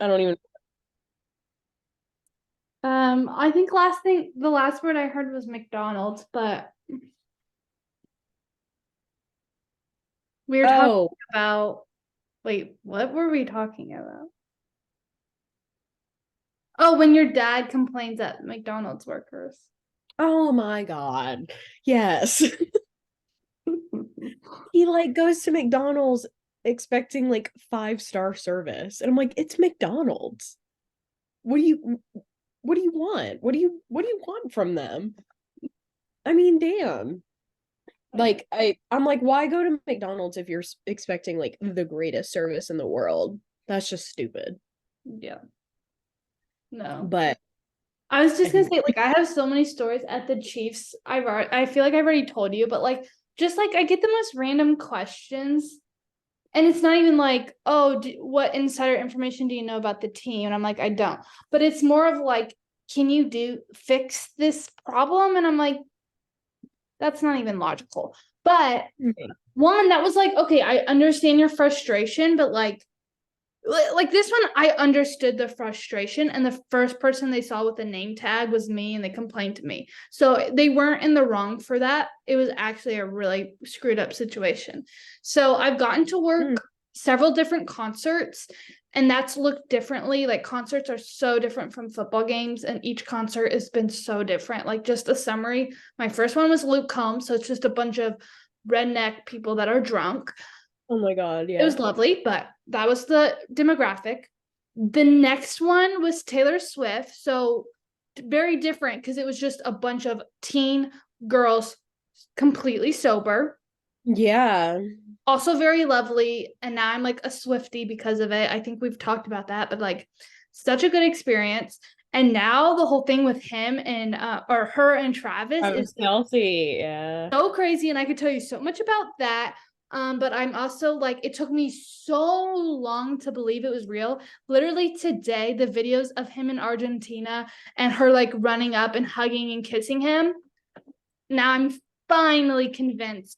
I don't even. I think the last word I heard was McDonald's, but we were talking Oh, about, wait, what were we talking about? Oh, when your dad complains at McDonald's workers. oh my God. Yes. He like goes to McDonald's expecting like 5-star service. And I'm like, it's McDonald's. What do you what do you want? What do you want from them? I mean, damn. Like I'm like, why go to McDonald's if you're expecting like the greatest service in the world? That's just stupid. Yeah, no. But I was just gonna anyway, say, like, I have so many stories at the Chiefs. I feel like I've already told you, but like, just like I get the most random questions, and it's not even like, oh, what insider information do you know about the team? And I'm like, I don't. But it's more of like, can you fix this problem? And I'm like, that's not even logical. But one that was like, okay, I understand your frustration, but like this one, I understood the frustration, and the first person they saw with the name tag was me, and they complained to me. So they weren't in the wrong for that. It was actually a really screwed up situation. So I've gotten to work several different concerts, and that's looked differently. Like, concerts are so different from football games, and each concert has been so different. Like, just a summary, my first one was Luke Combs, so it's just a bunch of redneck people that are drunk. oh my God, It yeah. was lovely, but that was the demographic. The next one was Taylor Swift. So very different because it was just a bunch of teen girls completely sober. Yeah. Also very lovely. And now I'm like a Swiftie because of it. I think we've talked about that, but like, such a good experience. And now the whole thing with him and or her and Travis I is was Kelsey, yeah. so crazy, and I could tell you so much about that. But I'm also like, it took me so long to believe it was real. Literally today, the videos of him in Argentina and her like running up and hugging and kissing him. Now I'm finally convinced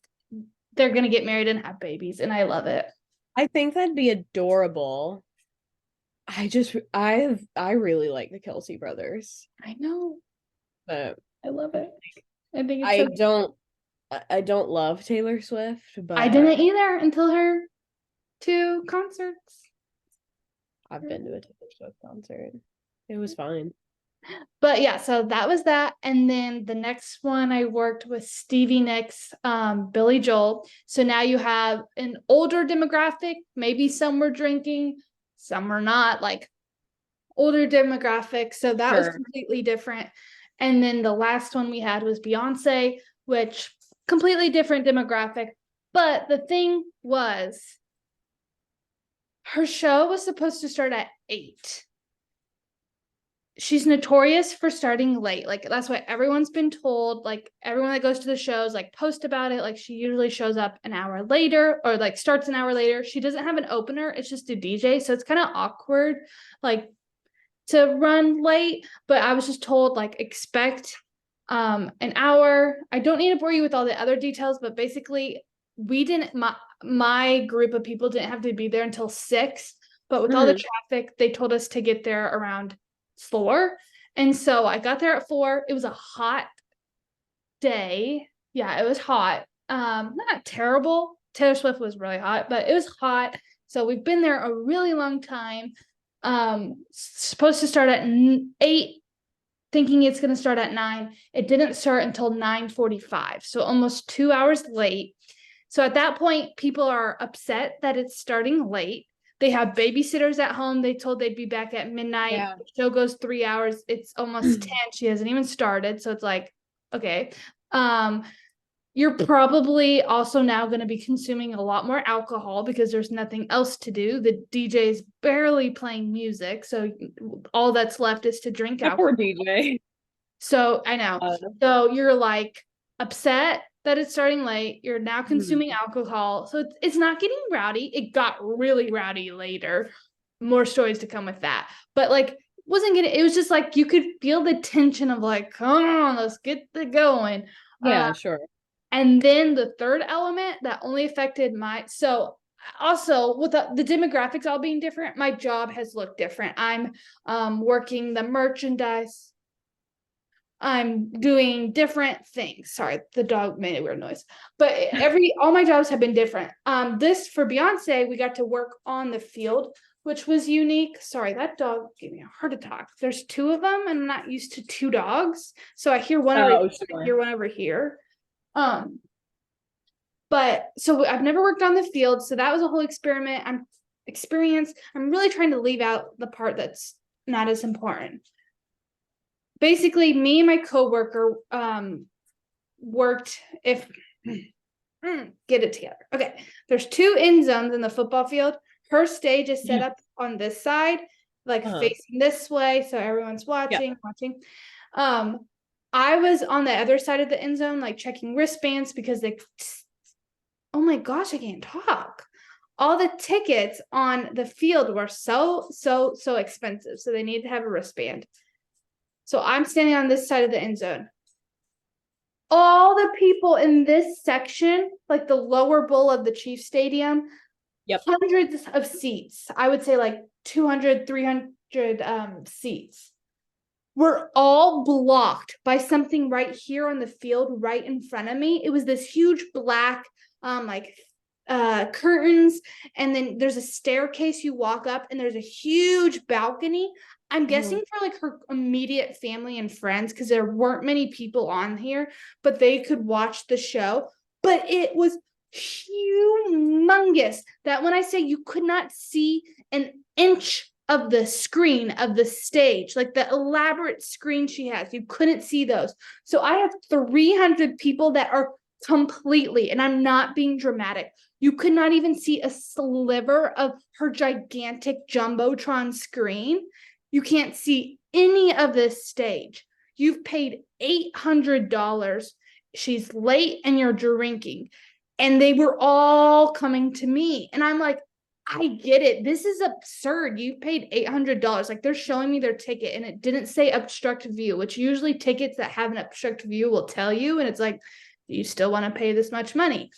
they're gonna get married and have babies, and I love it. I think that'd be adorable. I really like the Kelsey brothers. I know. But I love it. I think it's I so. don't I don't love Taylor Swift, I but didn't either until her two concerts. I've been to a Taylor Swift concert. It was fine. But yeah, so that was that. And then the next one I worked with Stevie Nicks, Billy Joel. So now you have an older demographic, maybe some were drinking, some were not, like older demographic. So that was Sure. completely different. And then the last one we had was Beyonce, which completely different demographic. But the thing was, her show was supposed to start at 8. She's notorious for starting late. Like, that's what everyone's been told. Like, everyone that goes to the shows like post about it. Like, she usually shows up an hour later, or like starts an hour later. She doesn't have an opener, it's just a DJ, so it's kind of awkward like to run late. But I was just told, like, expect an hour. I don't need to bore you with all the other details, but basically we didn't my group of people didn't have to be there until 6, but with all the Mhm. traffic they told us to get there around 4. And so I got there at 4. It was a hot day. Yeah, it was hot. Not terrible. Taylor Swift was really hot, but it was hot. So we've been there a really long time. Supposed to start at 8, thinking it's going to start at 9. It didn't start until 9:45, so almost 2 hours late. So at that point, people are upset that it's starting late. They have babysitters at home. They told they'd be back at midnight. Yeah. The show goes 3 hours. It's almost 10. She hasn't even started. So it's like, okay. Um, you're probably also now going to be consuming a lot more alcohol because there's nothing else to do. The DJ is barely playing music. So all that's left is to drink The alcohol. poor DJ. So I know. So you're like upset that it's starting late. You're now consuming Mhm. alcohol. So it's not getting rowdy. It got really rowdy later. More stories to come with that. But like, wasn't getting, it was just like you could feel the tension of like, come on, let's get the going. Yeah, sure. And then the third element that only affected so also with the demographics all being different, my job has looked different. I'm working the merchandise. I'm doing different things. Sorry, the dog made a weird noise. But all my jobs have been different. This for Beyonce, we got to work on the field, which was unique. Sorry, that dog gave me a heart attack. There's two of them, and I'm not used to two dogs. So I hear one over here, I hear one over here. But so I've never worked on the field, so that was a whole experience. I'm really trying to leave out the part that's not as important. Basically, me and my coworker worked if get it together. Okay, there's two end zones in the football field. Her stage is set up on this side, like facing this way, so everyone's watching. I was on the other side of the end zone, like checking wristbands because oh my gosh, I can't talk. All the tickets on the field were so expensive, so they needed to have a wristband. So I'm standing on this side of the end zone. All the people in this section, like the lower bowl of the Chiefs Stadium, hundreds of seats, I would say like 200, 300 seats, were all blocked by something right here on the field, right in front of me. It was this huge black, curtains, and then there's a staircase you walk up, and there's a huge balcony. I'm guessing for like her immediate family and friends, because there weren't many people on here, but they could watch the show. But it was humongous that when I say you could not see an inch of the screen of the stage, like the elaborate screen she has, you couldn't see those. So I have 300 people that are completely, and I'm not being dramatic, you could not even see a sliver of her gigantic jumbotron screen. You can't see any of this stage. You've paid $800. She's late and you're drinking. And they were all coming to me. And I'm like, I get it. This is absurd. You paid $800. Like, they're showing me their ticket and it didn't say obstruct view, which usually tickets that have an obstruct view will tell you. And it's like, do you still want to pay this much money?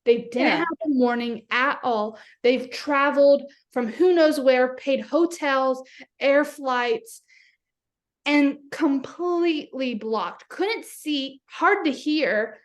They didn't have a warning at all. They've traveled from who knows where, paid hotels, air flights, and completely blocked. Couldn't see, hard to hear.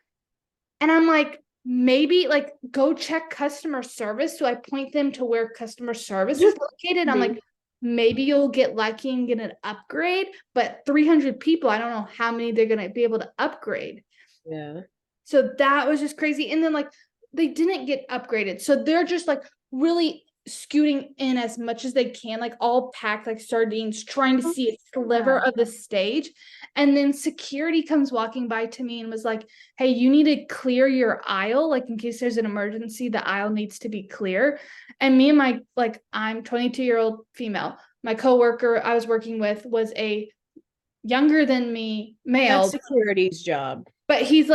And I'm like, maybe like go check customer service. So I point them to where customer service is located. I'm like, maybe you'll get lucky and get an upgrade. But 300 people, I don't know how many they're going to be able to upgrade. Yeah. So that was just crazy. And then like, they didn't get upgraded. So they're just like really scooting in as much as they can, like all packed like sardines, trying to see a sliver of the stage. And then security comes walking by to me and was like, hey, you need to clear your aisle. Like in case there's an emergency, the aisle needs to be clear. And me and my, like, I'm 22-year-old female. My coworker I was working with was a younger than me male. That's security's job. But he's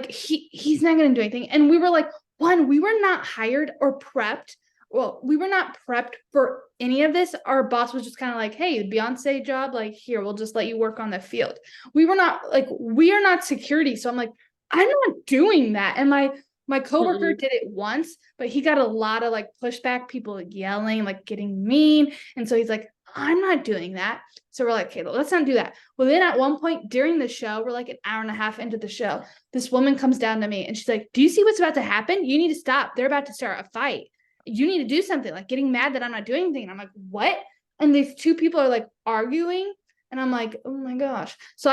he's not going to do anything. And we were like, one, we were not hired or prepped. Well, we were not prepped for any of this. Our boss was just kind of like, hey, Beyonce job, like, here, we'll just let you work on the field. We were not like, we are not security. So I'm like, I'm not doing that. And my coworker did it once, but he got a lot of like pushback, people like yelling, like getting mean. And so he's like, I'm not doing that. So we're like, okay, let's not do that. Well, then at one point during the show, we're like an hour and a half into the show, this woman comes down to me and she's like, do you see what's about to happen? You need to stop. They're about to start a fight. You need to do something, like getting mad that I'm not doing anything. And I'm like, what? And these two people are like arguing. And I'm like, oh my gosh. So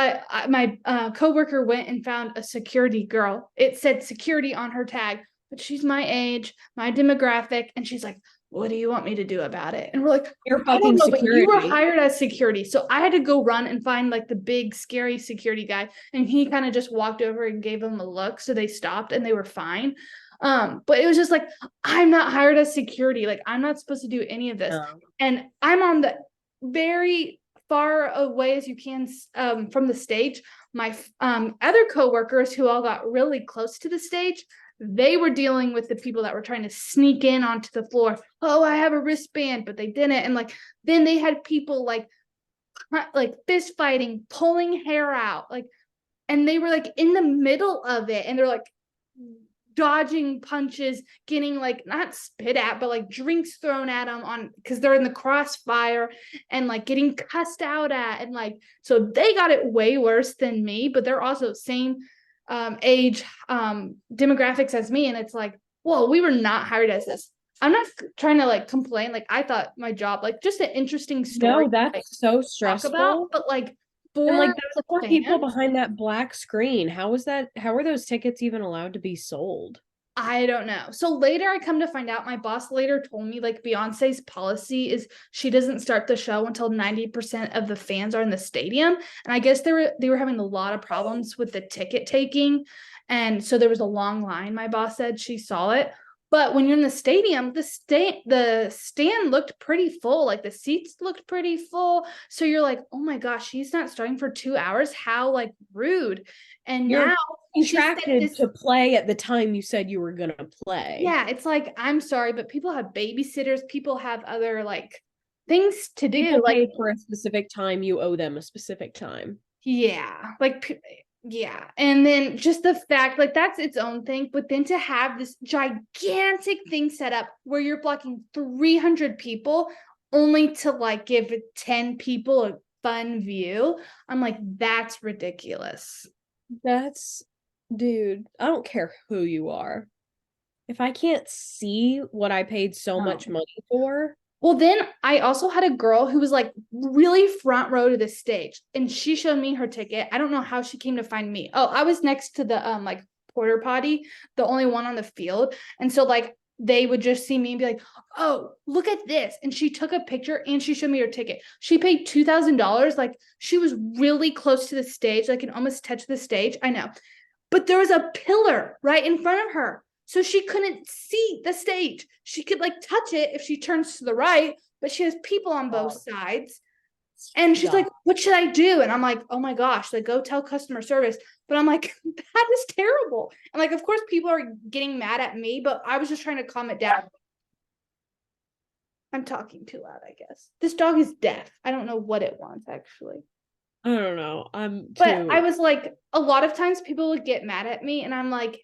my coworker went and found a security girl. It said security on her tag, but she's my age, my demographic. And she's like, what do you want me to do about it? And we're like, you're fucking security. But you were hired as security. So I had to go run and find like the big scary security guy. And he kind of just walked over and gave them a look. So they stopped and they were fine. But it was just like, I'm not hired as security. Like, I'm not supposed to do any of this. No. And I'm on the very far away as you can from the stage. My other coworkers who all got really close to the stage, they were dealing with the people that were trying to sneak in onto the floor. Oh, I have a wristband, but they didn't. And like, then they had people like fist fighting, pulling hair out, like, and they were like in the middle of it. And they're like, dodging punches, getting like not spit at, but like drinks thrown at them on because they're in the crossfire, and like getting cussed out at, and like so they got it way worse than me, but they're also same age demographics as me, and it's like, whoa, we were not hired as this. I'm not trying to like complain. Like I thought my job, like just an interesting story No, to, like, that's so talk about, stressful. but like And for like the there's four people fans, behind that black screen. How is that? How are those tickets even allowed to be sold? I don't know. So later I come to find out my boss later told me like Beyonce's policy is she doesn't start the show until 90% of the fans are in the stadium. And I guess they were having a lot of problems with the ticket taking. And so there was a long line. My boss said she saw it. But when you're in the stadium, the stand looked pretty full. Like the seats looked pretty full. So you're like, oh my gosh, she's not starting for 2 hours. How like rude. And You're now she said contracted this. to play at the time you said you were gonna play. Yeah, it's like, I'm sorry, but people have babysitters, people have other like things to do. People Like, pay for a specific time, you owe them a specific time. yeah, like, yeah. And then just the fact, like, that's its own thing. But then to have this gigantic thing set up where you're blocking 300 people only to like give 10 people a fun view, I'm like, that's ridiculous. That's, dude, I don't care who you are. If I can't see what I paid so much Oh. money for, Well, then I also had a girl who was like really front row to the stage, and she showed me her ticket. I don't know how she came to find me. Oh, I was next to the like porter potty, the only one on the field. And so like they would just see me and be like, "Oh, look at this." And she took a picture and she showed me her ticket. She paid $2,000. Like she was really close to the stage, like can almost touch the stage. I know. But there was a pillar right in front of her. So she couldn't see the stage. She could like touch it if she turns to the right, but she has people on both sides. And she's stop. like, what should I do? And I'm like, oh my gosh, like go tell customer service. But I'm like, that is terrible. And like, of course, people are getting mad at me, but I was just trying to calm it down. I'm talking too loud, I guess. This dog is deaf. I don't know what it wants, actually. I don't know. I'm But I too. was like, a lot of times people would get mad at me, and I'm like,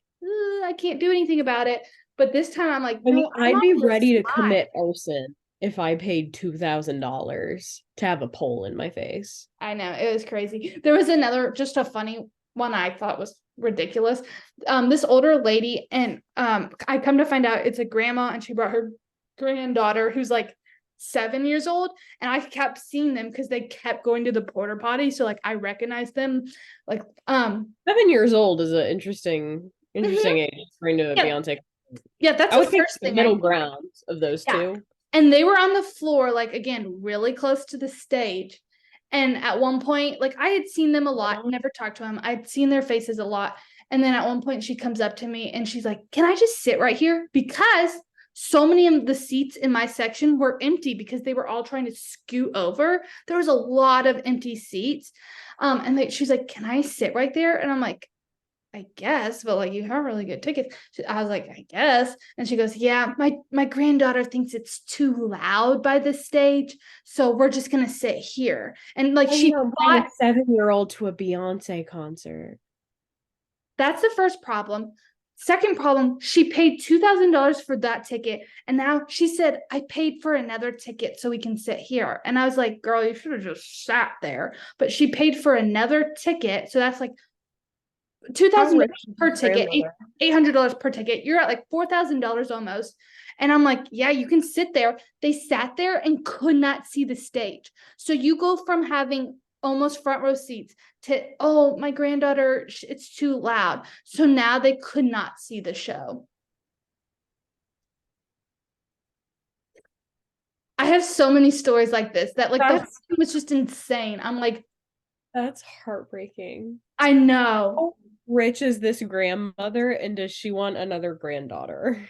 I can't do anything about it. But this time I'm like, I mean, no, I'm I'd on be your ready to side. commit arson if I paid $2,000 to have a pole in my face. I know, it was crazy. There was another, just a funny one I thought was ridiculous. This older lady, and I come to find out it's a grandma, and she brought her granddaughter who's like 7 years old, and I kept seeing them because they kept going to the porta potty. So like I recognized them. Like 7 years old is an interesting mhm, age to bring to a yeah, Beyonce. yeah, that's I the would pick first the thing I middle did. ground of those Yeah. two. And they were on the floor, like again, really close to the stage. And at one point, like I had seen them a lot, never talked to them. I'd seen their faces a lot. And then at one point, she comes up to me and she's like, can I just sit right here? Because so many of the seats in my section were empty because they were all trying to scoot over. There was a lot of empty seats. She's like, can I sit right there? And I'm like, I guess, but like you have really good tickets. I was like, I guess. And she goes, yeah, my granddaughter thinks it's too loud by the stage. So we're just gonna sit here. And like How you she don't bring thought a 7-year-old to a Beyonce concert? that's the first problem. Second problem, she paid $2,000 for that ticket. And now she said, I paid for another ticket so we can sit here. And I was like, girl, you should have just sat there. But she paid for another ticket. So that's like two How thousand rich dollars is per this ticket, grandmother? $800 per ticket. You're at like $4,000 almost. And I'm like, yeah, you can sit there. They sat there and could not see the stage. So you go from having almost front row seats to, oh, my granddaughter, it's too loud. So now they could not see the show. I have so many stories like this that like the whole That's thing was just insane. I'm like, that's heartbreaking. I know. How rich is this grandmother, and does she want another granddaughter?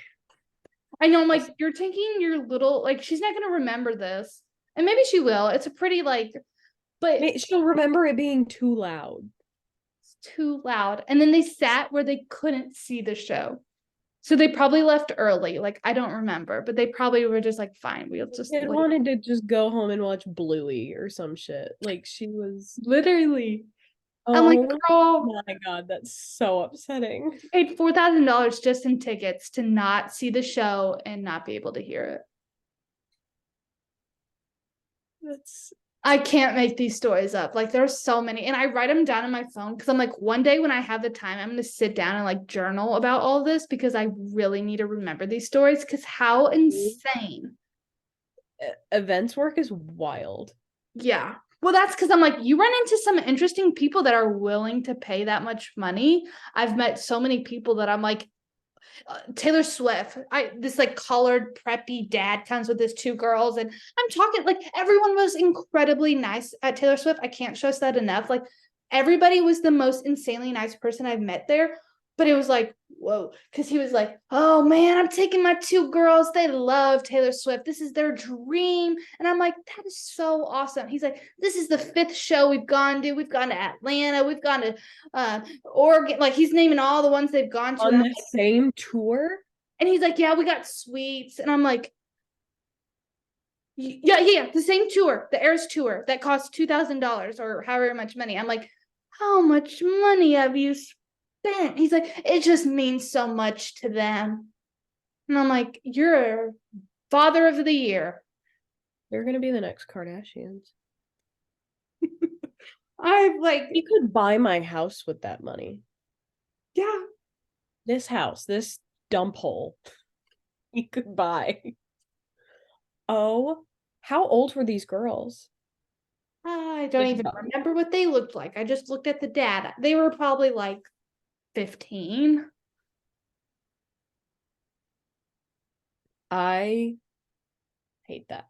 I know. I'm like, you're taking your little, like, she's not going to remember this. And maybe she will. It's a pretty, like, but She'll remember it being too loud. it's too loud. And then they sat where they couldn't see the show. So they probably left early. Like, I don't remember, but they probably were just like, fine, we'll just Kid leave. wanted to just go home and watch Bluey or some shit. Like she was, Literally. I'm like, Oh girl, my God, that's so upsetting. paid $4,000 just in tickets to not see the show and not be able to hear it. That's I can't make these stories up. Like there's so many, and I write them down on my phone because I'm like, one day when I have the time, I'm gonna sit down and like journal about all this because I really need to remember these stories. Because how insane! events work is wild. Yeah. Well, that's because I'm like, you run into some interesting people that are willing to pay that much money. I've met so many people that I'm like, Taylor Swift. This like colored preppy dad comes with his two girls, and I'm talking like everyone was incredibly nice at Taylor Swift. I can't stress that enough. Like everybody was the most insanely nice person I've met there. But it was like, whoa, because he was like, oh man, I'm taking my two girls. They love Taylor Swift. This is their dream. And I'm like, that is so awesome. He's like, this is the fifth show we've gone to. We've gone to Atlanta. We've gone to Oregon. Like he's naming all the ones they've gone to. On And the same tour? and he's like, yeah, we got suites. And I'm like, yeah, the same tour, the Eras tour that cost $2,000 or however much money. I'm like, how much money have you spent? He's like, it just means so much to them. And I'm like, you're a father of the year. They're gonna be the next Kardashians. I'm like, You could buy my house with that money. yeah. This house, this dump hole, you could buy. Oh, how old were these girls? I don't Like, even remember what they looked like. I just looked at the data. They were probably like 15. I hate that.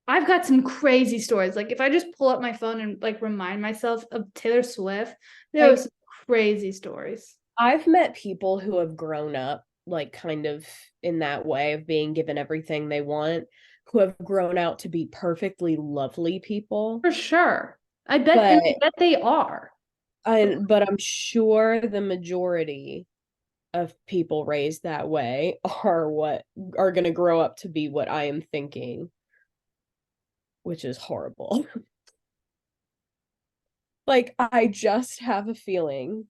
I've got some crazy stories. Like if I just pull up my phone and like remind myself of Taylor Swift, there was Like, some crazy stories. I've met people who have grown up, like, kind of in that way of being given everything they want, who have grown out to be perfectly lovely people. For sure. I bet and But I bet they are. but I'm sure the majority of people raised that way are what are going to grow up to be what I am thinking, which is horrible. Like, I just have a feeling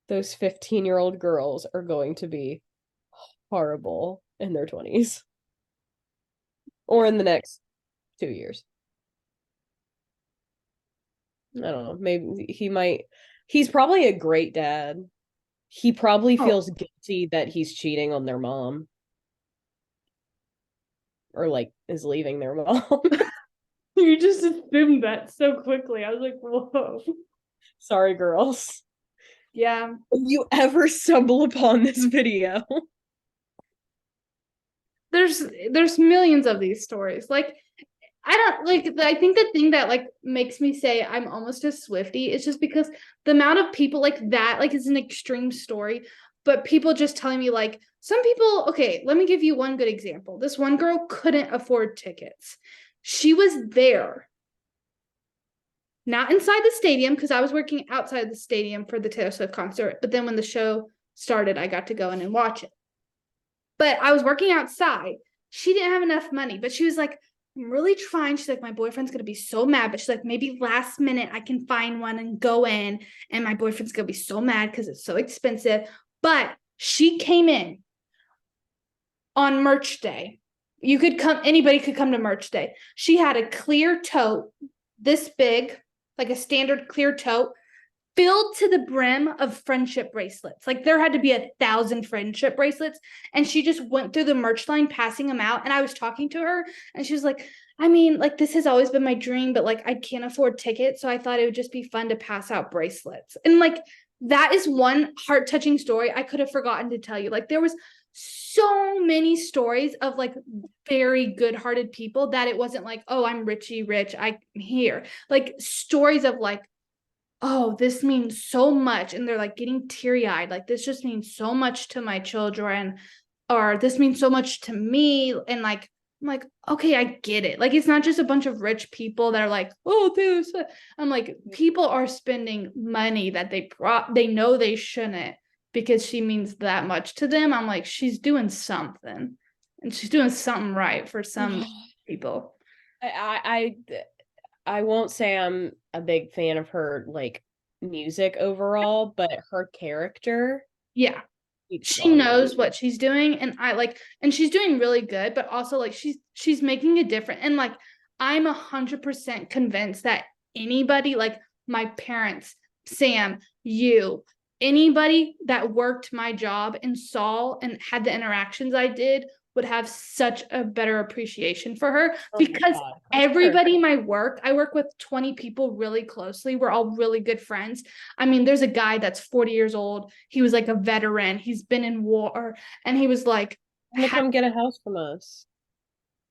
those 15-year-old girls are going to be horrible in their 20s or Yeah. in the next 2 years. I don't know. Maybe he's probably a great dad. He probably Oh, feels guilty that he's cheating on their mom or like is leaving their mom. you just assumed that so quickly. I was like, whoa. Sorry, girls. Yeah. If you ever stumble upon this video, There's millions of these stories. Like I don't like I think the thing that like makes me say I'm almost a Swiftie is just because the amount of people like that like is an extreme story, but people just telling me like some people, okay, let me give you one good example. This one girl couldn't afford tickets. She was there, not inside the stadium because I was working outside the stadium for the Taylor Swift concert, but then when the show started, I got to go in and watch it. But I was working outside. She didn't have enough money, but she was like, I'm really trying. She's like, my boyfriend's gonna be so mad. But she's like, maybe last minute I can find one and go in. And my boyfriend's gonna be so mad because it's so expensive. But she came in on merch day. You could come, anybody could come to merch day. She had a clear tote this big, like a standard clear tote, filled to the brim of friendship bracelets. Like there had to be 1,000 friendship bracelets. And she just went through the merch line passing them out. And I was talking to her and she was like, I mean, like this has always been my dream, but like I can't afford tickets. So I thought it would just be fun to pass out bracelets. And like that is one heart touching story I could have forgotten to tell you. Like there was so many stories of like very good hearted people that it wasn't like, oh, I'm Richie Rich, I'm here. Like stories of like, oh, this means so much. And they're like getting teary eyed. Like, this just means so much to my children, or this means so much to me. And like, I'm like, okay, I get it. Like, it's not just a bunch of rich people that are like, oh, Taylor Swift. I'm like, people are spending money that they know they shouldn't because she means that much to them. I'm like, she's doing something, and she's doing something right for some people. I won't say I'm a big fan of her like music overall, but her character Yeah. speaks She volumes. knows what she's doing, and I like, and she's doing really good, but also like she's making a difference. And like I'm 100% convinced that anybody, like my parents, Sam, you, anybody that worked my job and saw and had the interactions I did would have such a better appreciation for her, Oh my because God, for sure. everybody in my work, I work with 20 people really closely. We're all really good friends. I mean, there's a guy that's 40 years old. He was like a veteran. He's been in war, and he was like, I'm gonna come get a house from us.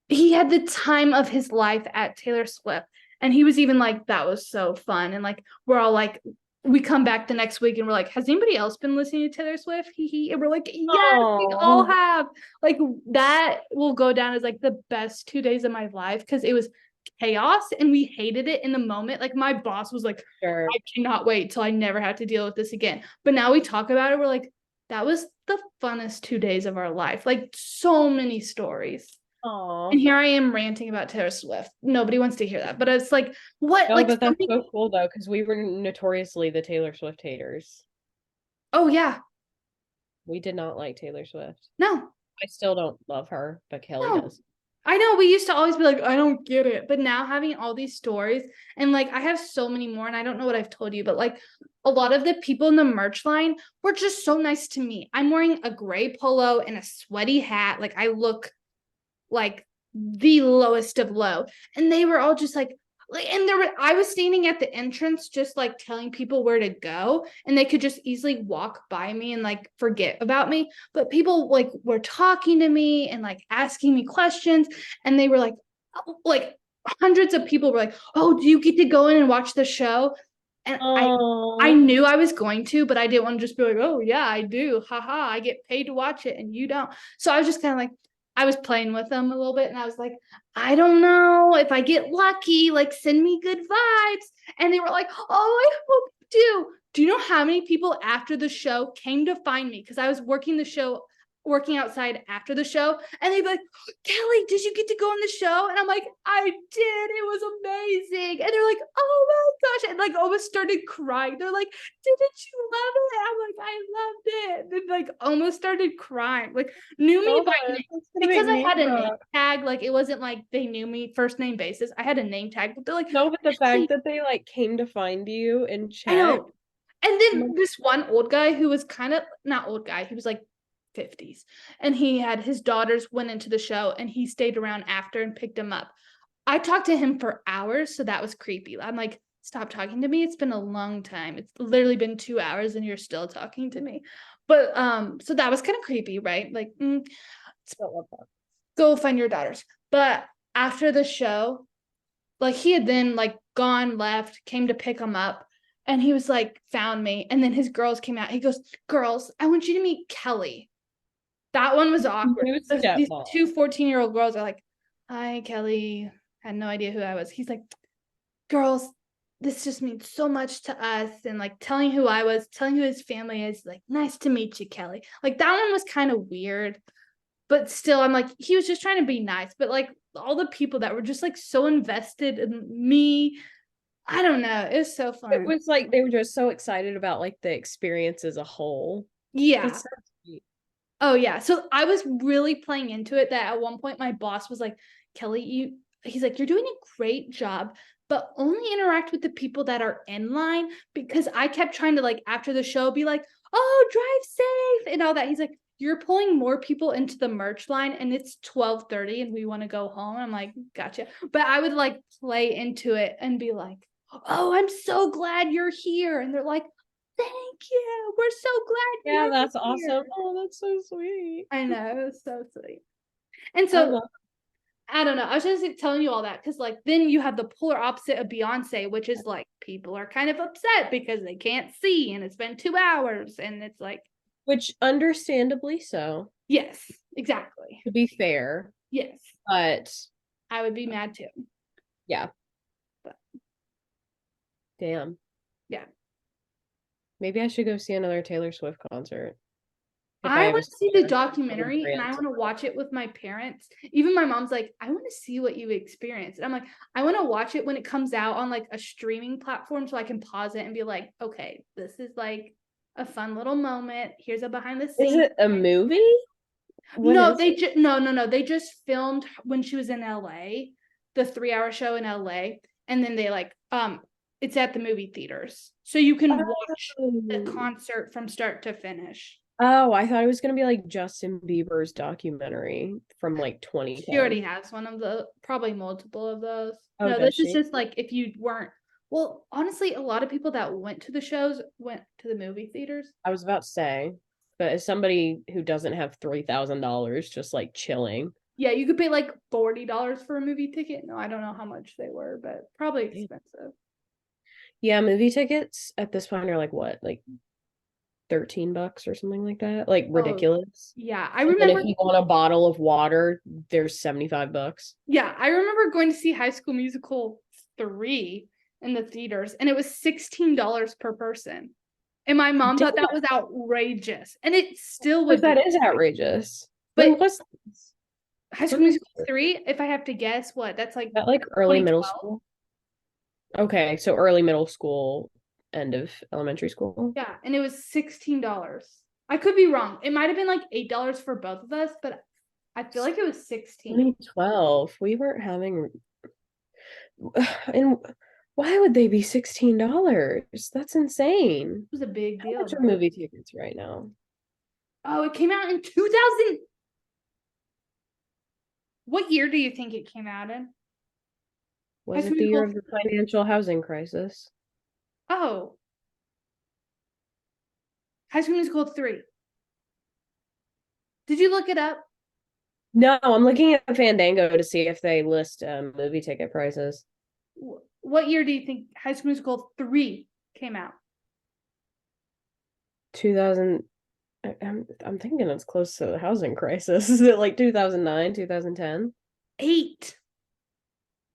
he had the time of his life at Taylor Swift. And he was even like, that was so fun. And like, we're all like, we come back the next week and we're like, has anybody else been listening to Taylor Swift? And we're like, yes, we all Oh, have. Like, that will go down as like the best 2 days of my life, because it was chaos and we hated it in the moment. Like, my boss was like, sure. I cannot wait till I never have to deal with this again. But now we talk about it, we're like, that was the funnest 2 days of our life. Like, so many stories. And Oh. here I am ranting about Taylor Swift. Nobody wants to hear that. But it's like, what? No, Like, but that's something. so cool though, because we were notoriously the Taylor Swift haters. Oh, yeah. We did not like Taylor Swift. No, I still don't love her, but Kelly no. does. I know we used to always be like, I don't get it. But now having all these stories, and like, I have so many more, and I don't know what I've told you, but like, a lot of the people in the merch line were just so nice to me. I'm wearing a gray polo and a sweaty hat. Like, I look like the lowest of low. And they were all just like, and I was standing at the entrance just like telling people where to go, and they could just easily walk by me and like forget about me. But people like were talking to me and like asking me questions, and they were like hundreds of people were like, oh, do you get to go in and watch the show? And I Oh, knew I was going to, but I didn't want to just be like, oh yeah, I do. Haha, I get paid to watch it and you don't. So I was just kind of like, I was playing with them a little bit, and I was like, I don't know if I get lucky, like send me good vibes. And they were like, oh, I hope you do. Do you know how many people after the show came to find me? Because I was working outside after the show, and they'd be like, Kelli, did you get to go on the show? And I'm like, I did. It was amazing. And they're like, oh my gosh. And like almost started crying. They're like, didn't you love it? I'm like, I loved it. And like almost started crying. Like, knew me stop by it. name. That's gonna make Because I me had a name cry. tag, like it wasn't like they knew me first name basis. I had a name tag, but they're like, No, but the fact "Kelli." that they like came to find you and I check. know. And then this one old guy who was kind of not old guy, he was like 50s. And he had his daughters went into the show, and he stayed around after and picked them up. I talked to him for hours, so that was creepy. I'm like, stop talking to me. It's been a long time. It's literally been 2 hours and you're still talking to me. But so that was kind of creepy, right? Like, go find your daughters. But after the show, like he had then like gone, left, came to pick him up, and he was like, found me. And then his girls came out. He goes, girls, I want you to meet Kelli. That one was awkward. New These stepmom. two 14-year-old girls are like, hi, Kelli. Had no idea who I was. He's like, girls, this just means so much to us. And like telling who I was, telling who his family is, like, nice to meet you, Kelli. Like that one was kind of weird. But still, I'm like, he was just trying to be nice. But like all the people that were just like so invested in me, I don't know. It was so It fun. was like they were just so excited about like the experience as a whole. Yeah. That's so sweet. Oh yeah. So I was really playing into it that at one point my boss was like, Kelli, he's like, you're doing a great job, but only interact with the people that are in line, because I kept trying to like after the show be like, oh, drive safe and all that. He's like, you're pulling more people into the merch line and it's 12:30 and we want to go home. I'm like, gotcha. But I would like play into it and be like, oh, I'm so glad you're here. And they're like, thank you. We're so glad Yeah, you're that's here. awesome. Oh, that's so sweet. I know, it was so sweet. And I so love I don't know. I was just telling you all that because like then you have the polar opposite of Beyonce, which is like people are kind of upset because they can't see and it's been 2 hours, and it's like, which understandably so, yes, exactly. to be fair. Yes. But I would be mad too. yeah, But damn. yeah. Maybe I should go see another Taylor Swift concert. if I I have a want to see the spare, I would documentary and I grant. want to watch it with my parents. Even my mom's like, I want to see what you experienced. And I'm like, I want to watch it when it comes out on like a streaming platform so I can pause it and be like, okay, this is like a fun little moment. Here's a behind the Is scenes. it a movie? What No, is they it? just no. They just filmed when she was in LA, the 3 hour show in LA, and then they like it's at the movie theaters. So you can watch the Oh. concert from start to finish. Oh, I thought it was gonna be like Justin Bieber's documentary from like She already 2010. has one of the probably multiple of those. Oh, No, does this is she? just like if you weren't well, honestly, a lot of people that went to the shows went to the movie theaters. I was about to say, but as somebody who doesn't have $3,000 just like chilling, Yeah, you could pay like $40 for a movie ticket. No, I don't know how much they were, but probably expensive. yeah, movie tickets at this point are like what, like $13 or something like that, like Oh, ridiculous. yeah. I And then if remember you want a bottle of water, there's $75. Yeah, I remember going to see High School Musical 3 in the theaters, and it was $16 per person. And my mom Damn, thought that was outrageous. And it still of course would be. that is outrageous. When But was High School when was Musical 3, if I have to guess, what? That's like that, like early middle 2012. school? Okay, so early middle school, end of elementary school. Yeah, and it was $16. I could be wrong. It might have been like $8 for both of us, but I feel like it was 16. 2012. We weren't having and why would they be $16? That's insane. It was a big How deal much are though. movie tickets right now? Oh, it came out in 2000. What year do you think it came out in? High Was School it the year Musical. of the financial housing crisis? Oh, High School Musical 3. Did you look it up? No, I'm looking at Fandango to see if they list movie ticket prices. What year do you think High School Musical 3 came out? 2000. I'm thinking it's close to the housing crisis. Is it like 2009, 2010? 8.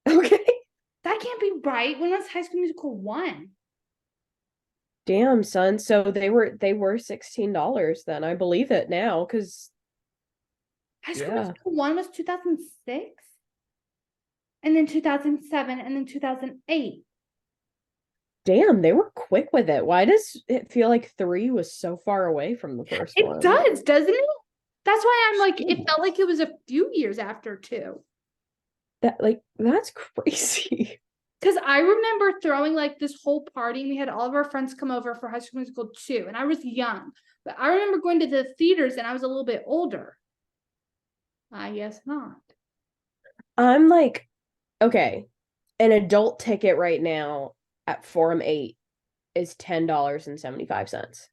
Okay. That can't be right. When was High School Musical 1? Damn, son. So they were $16 then. I believe it now because High School yeah. Musical 1 was 2006, and then 2007, and then 2008. Damn, they were quick with it. Why does it feel like 3 was so far away from the first It one? does, doesn't it? That's why I'm like, it felt like it was a few years after 2. That's crazy. Because I remember throwing like this whole party, and we had all of our friends come over for High School Musical 2, and I was young. But I remember going to the theaters, and I was a little bit older. I guess not. I'm like, okay, an adult ticket right now at Forum 8 is $10.75.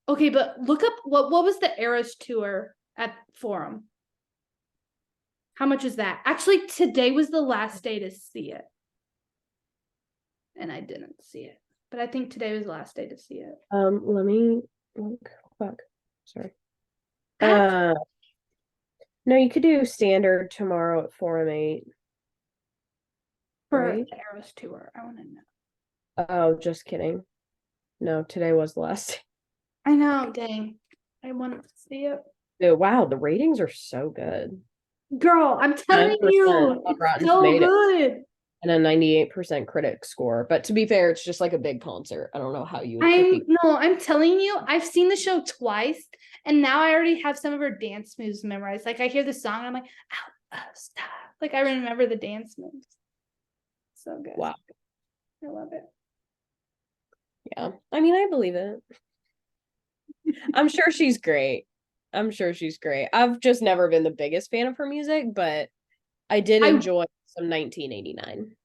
Okay, but look up what was the Eras tour at Forum? How much is that? Actually, today was the last day to see it. And I didn't see it. But I think today was the last day to see it. Let me look. Fuck. Sorry. That's No, you could do standard tomorrow at Forum 8, for right? the Eras tour. I want to know. Oh, just kidding. No, today was the last. I know, dang. I want to see it. Wow, the ratings are so good. Girl, I'm telling 9% you, on it's Rotten so Tomatoes good. and a 98% critic score. But to be fair, it's just like a big concert. I don't know how you would critique. I'm telling you, I've seen the show twice, and now I already have some of her dance moves memorized. Like I hear the song, and I'm like, stop. Like I remember the dance moves. So good. Wow. I love it. Yeah. I mean, I believe it. I'm sure she's great. I'm sure she's great. I've just never been the biggest fan of her music, but I did I enjoy some 1989.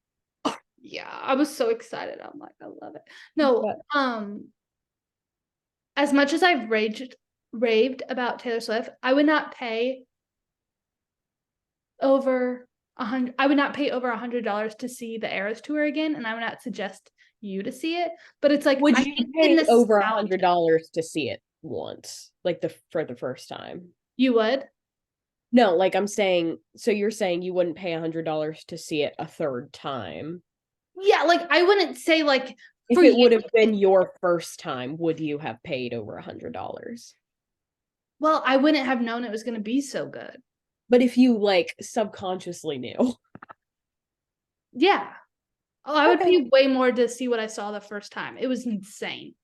Yeah, I was so excited. I'm like, I love it. No, But as much as I've raved about Taylor Swift, I would not pay over I would not pay over $100 to see the Eras tour again, and I would not suggest you to see it. But it's like would I you think pay the over nostalgia. $100 to see it once, like for the first time? You would? No, like I'm saying, so you're saying you wouldn't pay $100 to see it a third time? Yeah, like I wouldn't say like If for it you. would have been your first time, would you have paid over $100? Well, I wouldn't have known it was going to be so good. But if you like subconsciously knew. Yeah. Oh, I would Okay. pay way more to see what I saw the first time. It was insane.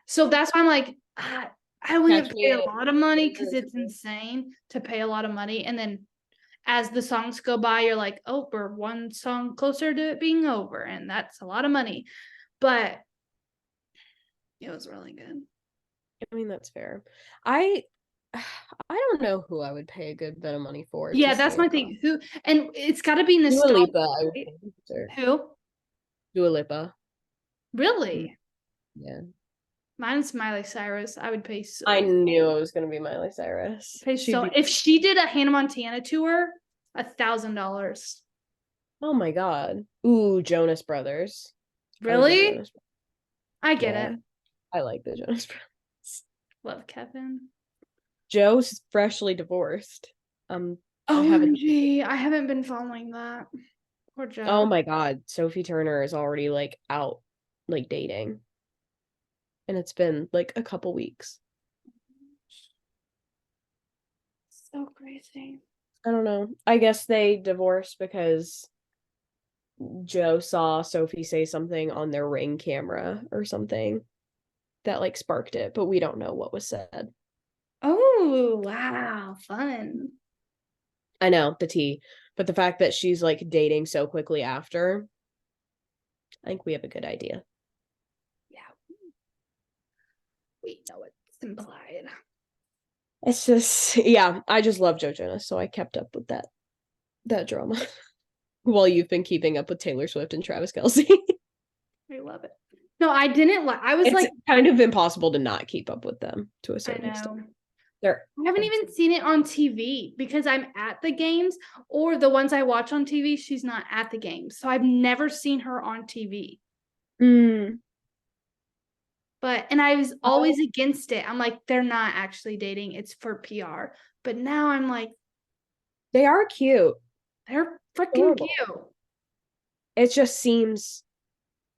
So that's why I'm like, I wouldn't Catch pay me a at lot of money because it's 10:30. insane to pay a lot of money. And then as the songs go by, you're like, oh, we're one song closer to it being over. And that's a lot of money. But it was really good. I mean, that's fair. I I don't know who I would pay a good bit of money for to Yeah, that's see my her. thing. Who, and it's got to be Dua nostalgic. Lipa, I would Right? pay for. Who? Dua Lipa. Mm, Really? yeah. Mine's Miley Cyrus. I would I knew it was gonna be Miley Cyrus. pay She'd so be, if she did a Hannah Montana tour, $1,000. oh my God. Ooh, Jonas Brothers. I would do Really? Jonas Brothers. I get Yeah, it. I like the Jonas Brothers. Love Kevin. Joe's freshly divorced. I haven't. OMG, I haven't been following that. Poor Oh Joe. my God, Sophie Turner is already like out, like dating, and it's been like a couple weeks. So crazy. I don't know. I guess they divorced because Joe saw Sophie say something on their Ring camera or something that like sparked it, but we don't know what was said. Oh, wow. Fun. I know the tea, but the fact that she's like dating so quickly after, I think we have a good idea. Yeah, we know it's implied. It's just, yeah, I just love Joe Jonas, so I kept up with that drama while you've been keeping up with Taylor Swift and Travis Kelce. I love it. No, I didn't like I was It's like, kind of impossible to not keep up with them to a I certain extent. know. They're I haven't even awesome. seen it on TV because I'm at the games or the ones I watch on TV, she's not at the games. So I've never seen her on TV. Mm. But and I was always against it. I'm like, they're not actually dating, it's for PR. But now I'm like, They are cute. they're freaking Adorable. cute. It just seems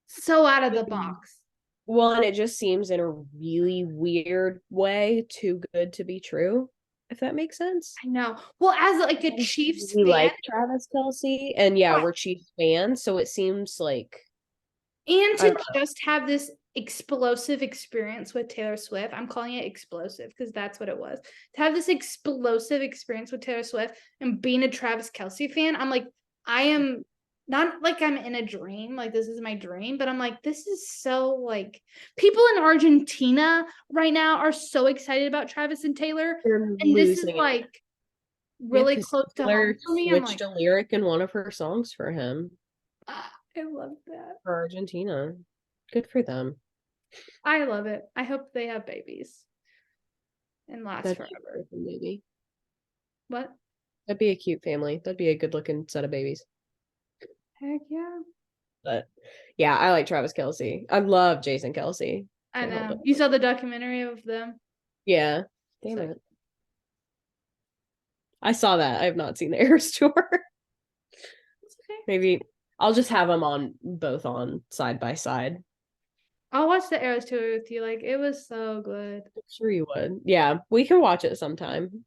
So out of the box. well, and it just seems in a really weird way too good to be true, if that makes sense. I know. Well, as like a Chiefs We fan, like Travis Kelce, and yeah, right, we're Chiefs fans, so it seems like and I to don't know. just have this explosive experience with Taylor Swift, I'm calling it explosive because that's what it was. To have this explosive experience with Taylor Swift and being a Travis Kelce fan, I'm like, I am not like I'm in a dream, like this is my dream, but I'm like, this is so like people in Argentina right now are so excited about Travis and Taylor, They're and this is losing it. like Yeah, really because close to home Taylor for me. I'm switched like, a lyric in one of her songs for him I love that. for Argentina. Good for them. I love it. I hope they have babies and last That'd be forever. a maybe. What? That'd be a cute family. That'd be a good looking set of babies. Heck yeah. But yeah, I like Travis Kelce. I love Jason Kelce. I Can't help know. it. You saw the documentary of them? Yeah. Damn So it. I saw that. I have not seen the Eras tour. it's okay. Maybe I'll just have them on both on side by side. I'll watch the Eras tour with you. Like it was so good. I'm sure you would. Yeah, we can watch it sometime.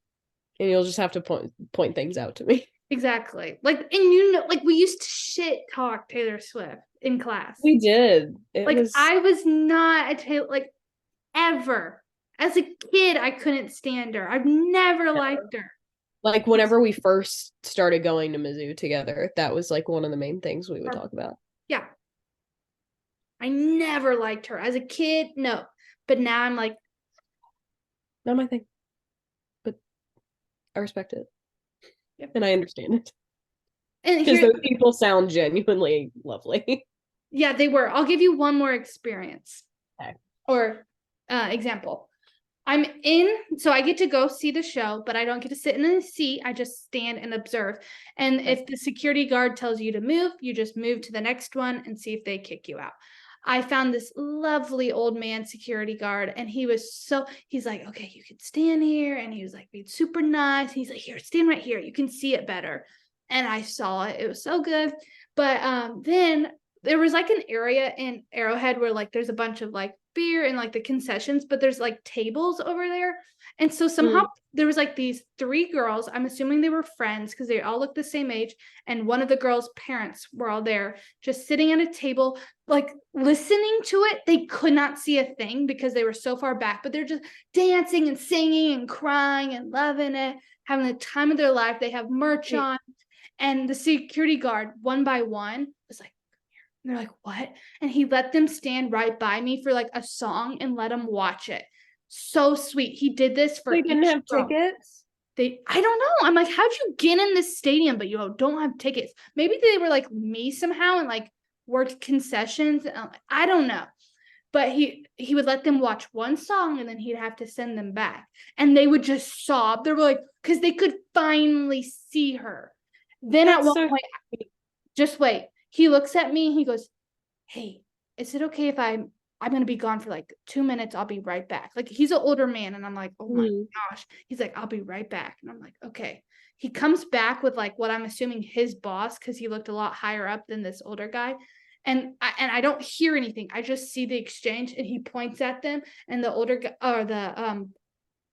And you'll just have to point things out to me. Exactly. Like, and you know, like we used to shit talk Taylor Swift in class. We did. It Like was I was not a Taylor like ever. As a kid, I couldn't stand her. I've never liked her. like whenever we first started going to Mizzou together, that was like one of the main things we would talk about. Yeah. I never liked her. As a kid, no. But now I'm like, Not my thing. But I respect it. yep. And I understand it. And Because here, those people sound genuinely lovely. yeah, they were. I'll give you one more experience Okay. or example. I'm in, so I get to go see the show, but I don't get to sit in a seat. I just stand and observe. And if the security guard tells you to move, you just move to the next one and see if they kick you out. I found this lovely old man security guard, and he's like, okay, you can stand here. And he was like, being super nice. He's like, here, stand right here. You can see it better. And I saw it. It was so good. But then there was like an area in Arrowhead where like there's a bunch of like beer and like the concessions, but there's like tables over there. And so somehow there was like these three girls. I'm assuming they were friends because they all looked the same age. And one of the girls' parents were all there, just sitting at a table, like listening to it. They could not see a thing because they were so far back, but they're just dancing and singing and crying and loving it, having the time of their life. They have merch on. And the security guard, one by one, was like, and they're like, what? And he let them stand right by me for like a song and let them watch it. So sweet. He did this for They didn't each have girl. tickets. I don't know. I'm like, how'd you get in this stadium, but you don't have tickets? Maybe they were like me somehow and like worked concessions. I don't know. But he would let them watch one song and then he'd have to send them back. And they would just sob. They were like, because they could finally see her. Then That's at one so point, just wait. He looks at me. He goes, hey, is it okay if I'm going to be gone for like 2 minutes? I'll be right back. Like he's an older man. And I'm like, oh my gosh. He's like, I'll be right back. And I'm like, okay. He comes back with like what I'm assuming his boss, because he looked a lot higher up than this older guy. And I don't hear anything. I just see the exchange and he points at them and the older guy or the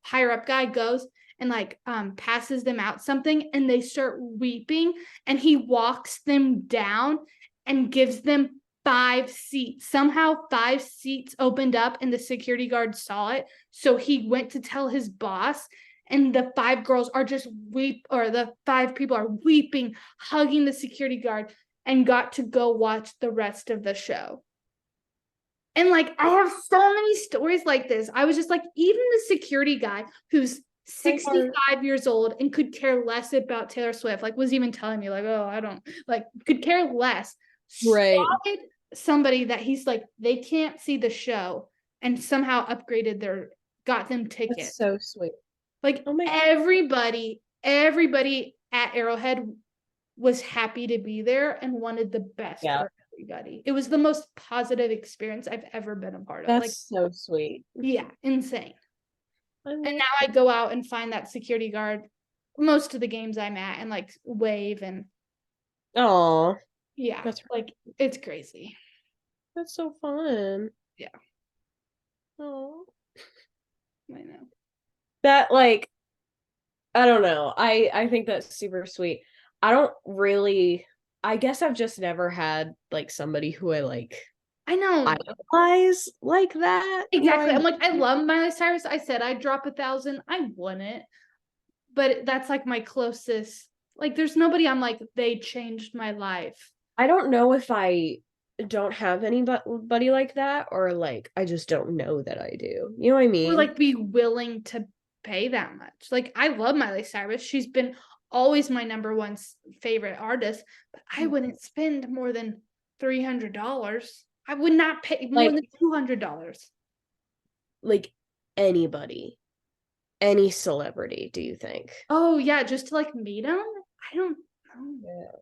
higher up guy goes and like passes them out something and they start weeping and he walks them down and gives them 5 seats. Somehow 5 seats opened up and the security guard saw it. So he went to tell his boss and the 5 girls are just the 5 people are weeping, hugging the security guard and got to go watch the rest of the show. And like, I have so many stories like this. I was just like, even the security guy who's 65 years old and could care less about Taylor Swift, like was even telling me like, oh, I don't like, could care less. right. Somebody that he's like, they can't see the show and somehow got them tickets. That's so sweet. Like everybody at Arrowhead was happy to be there and wanted the best for everybody. It was the most positive experience I've ever been a part of. That's like so sweet. Yeah, insane. And now I go out and find that security guard most of the games I'm at and like wave and oh yeah, that's like it's crazy. That's so fun. Yeah. Oh, I know. That like I don't know. I think that's super sweet. I don't really I guess I've just never had like somebody who I know idolize like that. Exactly. I'm like, I love Miley Cyrus. I said I'd drop 1,000. I wouldn't. But that's like my closest. Like, there's nobody I'm like, they changed my life. I don't know if I don't have anybody like that or like I just don't know that I do. You know what I mean? Or like be willing to pay that much. Like, I love Miley Cyrus. She's been always my number one favorite artist, but I wouldn't spend more than $300. I would not pay more than $200. Like anybody, any celebrity, do you think? Oh yeah, just to like meet them? I don't know. Yeah.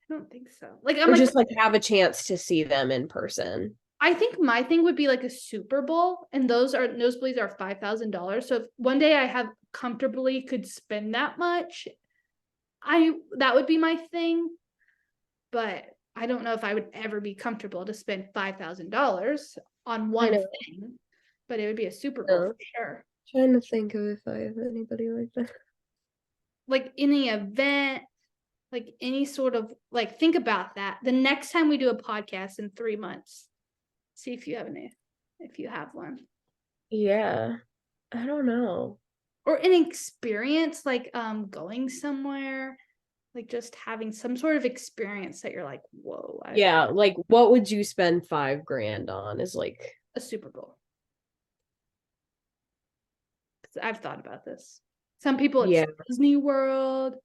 I don't think so. Like I'm or like, just like have a chance to see them in person. I think my thing would be like a Super Bowl, and those nosebleeds are $5,000. So if one day I have comfortably could spend that much, that would be my thing. But I don't know if I would ever be comfortable to spend $5,000 on one thing. But it would be a Super Bowl for sure. Trying to think of if I have anybody like that. Like any event, like any sort of like think about that. The next time we do a podcast in 3 months, see if you have one. Yeah. I don't know. Or an experience like going somewhere, like just having some sort of experience that you're like, whoa. Like what would you spend $5,000 on is like a Super Bowl. I've thought about this. Some people it's Disney World.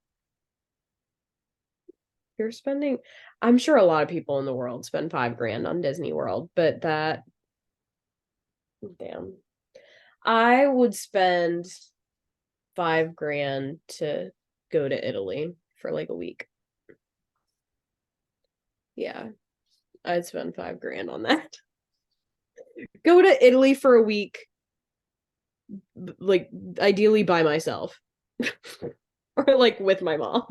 You're spending, I'm sure a lot of people in the world spend $5,000 on Disney World, but damn. I would spend $5,000 to go to Italy for like a week. Yeah. I'd spend $5,000 on that. Go to Italy for a week, like ideally by myself. Or like with my mom.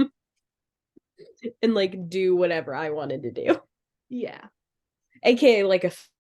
And like do whatever I wanted to do. Yeah. aka like a